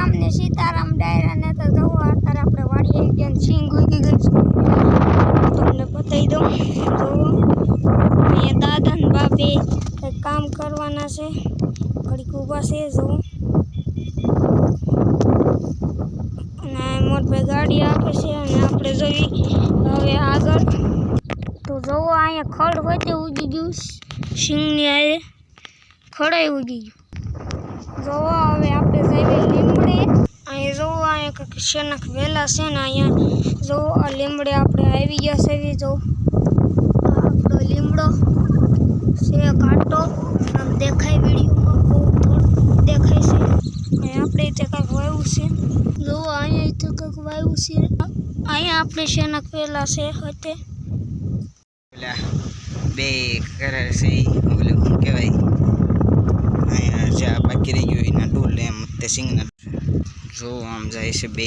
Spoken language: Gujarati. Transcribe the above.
સીતારામ ને સીતારામ ડાયરા ને તો જવો અત્યારે આપણે વાડી આવી ગયા સિંગ ઉગી ગઈ છે તમને બતાવી દઉં જુઓ અહીંયા દાદા ને બાપે કંઈક કામ કરવાના છે ઘડીક ઊભા છે જુઓ અને મોટભાઈ ગાડી આપે છે અને આપણે જોઈ હવે આગળ તો જુઓ અહીંયા ખડ હોય તે ઉગી ગયું સિંગની આયે ખડાઈ ઉગી ગયું જોવો હવે આપણે જઈએ લીમડે અહીંયા જોવો અહીંયા કંઈક શેનક વેલા છે ને અહીંયા જોવો આ લીમડે આપણે આવી ગયા છે જો આપણો લીમડો છે કાંટો આમ દેખાય વિડીયોમાં બહુ થોડું દેખાય છે અહીંયા આપણે તે કંઈક વાવ્યું છે જોવો અહીંયા તો કંઈક વાવ્યું છે અહીંયા આપણે શેનક વેલા છે હતે બે કરે છે ઓલું શું કહેવાય અહીંયા જે બાકી રહી ગયું એના ડોલ એમ તે સિંગના જો આમ જાય છે બે